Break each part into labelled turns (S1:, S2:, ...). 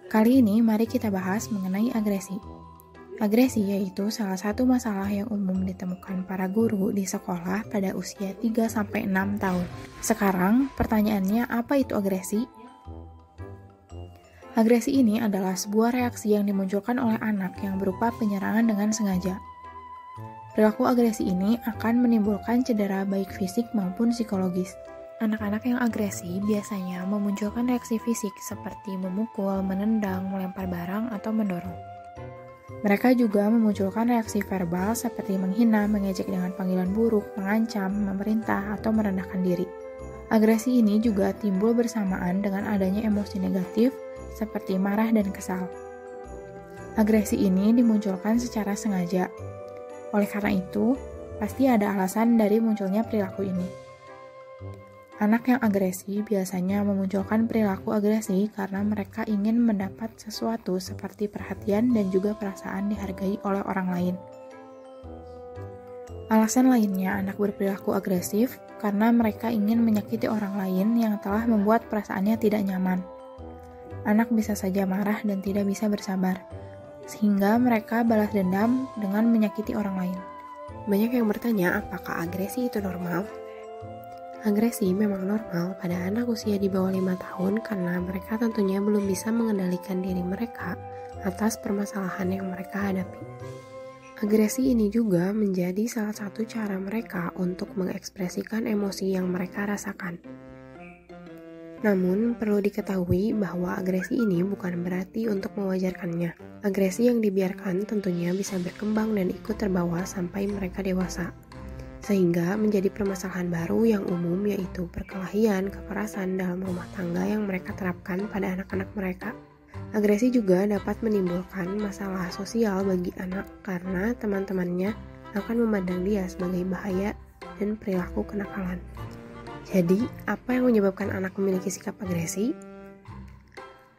S1: Kali ini mari kita bahas mengenai agresi. Agresi yaitu salah satu masalah yang umum ditemukan para guru di sekolah pada usia 3-6 tahun. Sekarang pertanyaannya, apa itu agresi? Agresi ini adalah sebuah reaksi yang dimunculkan oleh anak yang berupa penyerangan dengan sengaja. Perilaku agresi ini akan menimbulkan cedera baik fisik maupun psikologis. Anak-anak yang agresi biasanya memunculkan reaksi fisik seperti memukul, menendang, melempar barang, atau mendorong. Mereka juga memunculkan reaksi verbal seperti menghina, mengejek dengan panggilan buruk, mengancam, memerintah, atau merendahkan diri. Agresi ini juga timbul bersamaan dengan adanya emosi negatif seperti marah dan kesal. Agresi ini dimunculkan secara sengaja. Oleh karena itu, pasti ada alasan dari munculnya perilaku ini. Anak yang agresi biasanya memunculkan perilaku agresi karena mereka ingin mendapat sesuatu seperti perhatian dan juga perasaan dihargai oleh orang lain. Alasan lainnya anak berperilaku agresif karena mereka ingin menyakiti orang lain yang telah membuat perasaannya tidak nyaman. Anak bisa saja marah dan tidak bisa bersabar, sehingga mereka balas dendam dengan menyakiti orang lain.
S2: Banyak yang bertanya, apakah agresi itu normal? Agresi memang normal pada anak usia di bawah 5 tahun karena mereka tentunya belum bisa mengendalikan diri mereka atas permasalahan yang mereka hadapi. Agresi ini juga menjadi salah satu cara mereka untuk mengekspresikan emosi yang mereka rasakan. Namun, perlu diketahui bahwa agresi ini bukan berarti untuk mewajarkannya. Agresi yang dibiarkan tentunya bisa berkembang dan ikut terbawa sampai mereka dewasa. Sehingga menjadi permasalahan baru yang umum yaitu perkelahian, kekerasan dalam rumah tangga yang mereka terapkan pada anak-anak mereka. Agresi juga dapat menimbulkan masalah sosial bagi anak karena teman-temannya akan memandang dia sebagai bahaya dan perilaku kenakalan. Jadi, apa yang menyebabkan anak memiliki sikap agresi?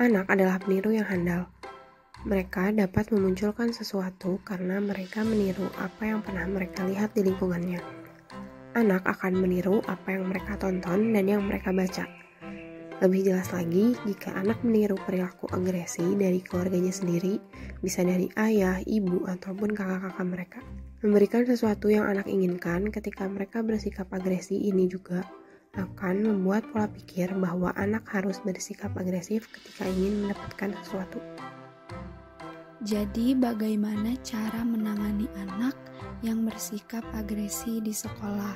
S2: Anak adalah peniru yang handal. Mereka dapat memunculkan sesuatu karena mereka meniru apa yang pernah mereka lihat di lingkungannya. Anak akan meniru apa yang mereka tonton dan yang mereka baca. Lebih jelas lagi, jika anak meniru perilaku agresi dari keluarganya sendiri, bisa dari ayah, ibu, ataupun kakak-kakak mereka. Memberikan sesuatu yang anak inginkan ketika mereka bersikap agresi ini juga akan membuat pola pikir bahwa anak harus bersikap agresif ketika ingin mendapatkan sesuatu.
S3: Jadi, bagaimana cara menangani anak yang bersikap agresi di sekolah?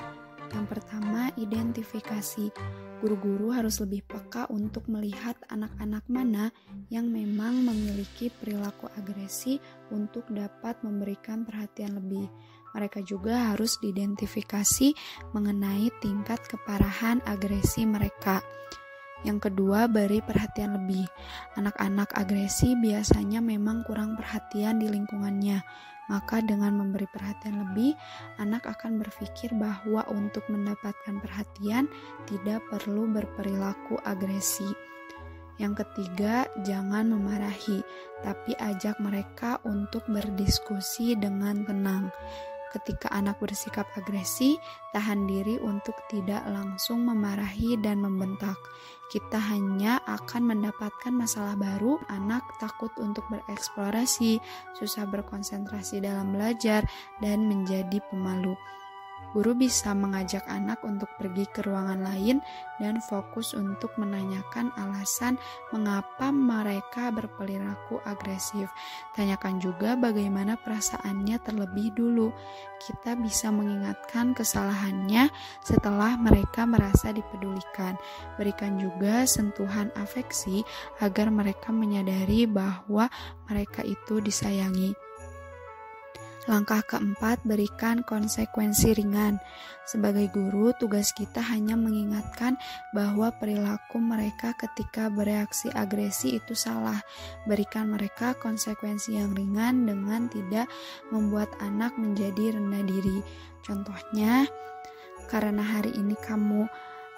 S3: Yang pertama, identifikasi. Guru-guru harus lebih peka untuk melihat anak-anak mana yang memang memiliki perilaku agresi untuk dapat memberikan perhatian lebih. Mereka juga harus diidentifikasi mengenai tingkat keparahan agresi mereka. Yang kedua, beri perhatian lebih. Anak-anak agresi biasanya memang kurang perhatian di lingkungannya. Maka dengan memberi perhatian lebih, anak akan berpikir bahwa untuk mendapatkan perhatian tidak perlu berperilaku agresi. Yang ketiga, jangan memarahi, tapi ajak mereka untuk berdiskusi dengan tenang. Ketika anak bersikap agresi, tahan diri untuk tidak langsung memarahi dan membentak. Kita hanya akan mendapatkan masalah baru. Anak takut untuk bereksplorasi, susah berkonsentrasi dalam belajar, dan menjadi pemalu. Guru bisa mengajak anak untuk pergi ke ruangan lain dan fokus untuk menanyakan alasan mengapa mereka berperilaku agresif. Tanyakan juga bagaimana perasaannya terlebih dulu. Kita bisa mengingatkan kesalahannya setelah mereka merasa dipedulikan. Berikan juga sentuhan afeksi agar mereka menyadari bahwa mereka itu disayangi. Langkah keempat, berikan konsekuensi ringan. Sebagai guru, tugas kita hanya mengingatkan bahwa perilaku mereka ketika bereaksi agresi itu salah. Berikan mereka konsekuensi yang ringan dengan tidak membuat anak menjadi rendah diri. Contohnya, karena hari ini kamu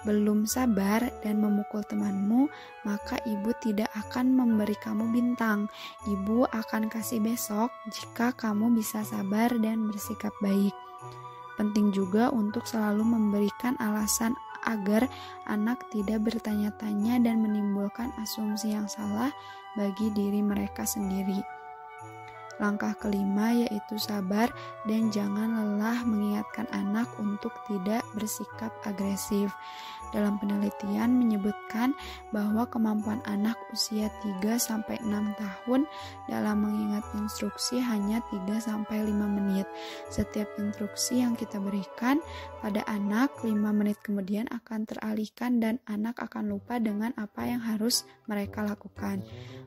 S3: belum sabar dan memukul temanmu, maka ibu tidak akan memberi kamu bintang. Ibu akan kasih besok jika kamu bisa sabar dan bersikap baik. Penting juga untuk selalu memberikan alasan agar anak tidak bertanya-tanya dan menimbulkan asumsi yang salah bagi diri mereka sendiri. Langkah kelima yaitu sabar dan jangan lelah mengingatkan anak untuk tidak bersikap agresif. Dalam penelitian menyebutkan bahwa kemampuan anak usia 3-6 tahun dalam mengingat instruksi hanya 3-5 menit. Setiap instruksi yang kita berikan pada anak 5 menit kemudian akan teralihkan dan anak akan lupa dengan apa yang harus mereka lakukan.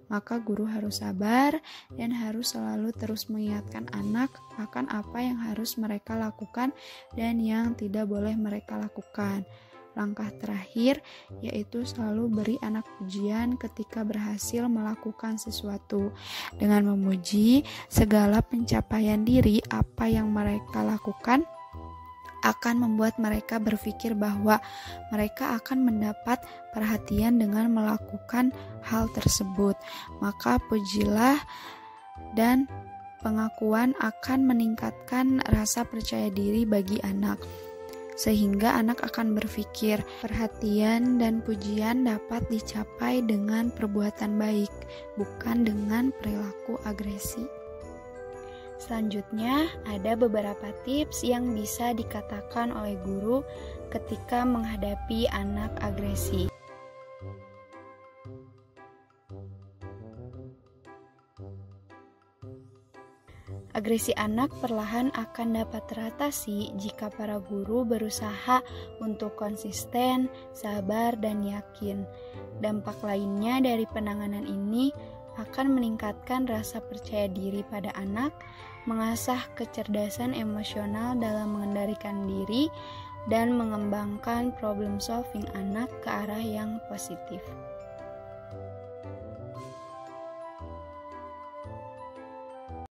S3: Maka guru harus sabar dan harus selalu terus mengingatkan anak akan apa yang harus mereka lakukan dan yang tidak boleh mereka lakukan. Langkah terakhir yaitu selalu beri anak pujian ketika berhasil melakukan sesuatu. Dengan memuji segala pencapaian diri apa yang mereka lakukan akan membuat mereka berpikir bahwa mereka akan mendapat perhatian dengan melakukan hal tersebut. Maka pujilah dan pengakuan akan meningkatkan rasa percaya diri bagi anak. Sehingga anak akan berpikir perhatian dan pujian dapat dicapai dengan perbuatan baik, bukan dengan perilaku agresi. Selanjutnya, ada beberapa tips yang bisa dikatakan oleh guru ketika menghadapi anak agresi. Agresi anak perlahan akan dapat teratasi jika para guru berusaha untuk konsisten, sabar, dan yakin. Dampak lainnya dari penanganan ini akan meningkatkan rasa percaya diri pada anak, mengasah kecerdasan emosional dalam mengendalikan diri, dan mengembangkan problem solving anak ke arah yang positif.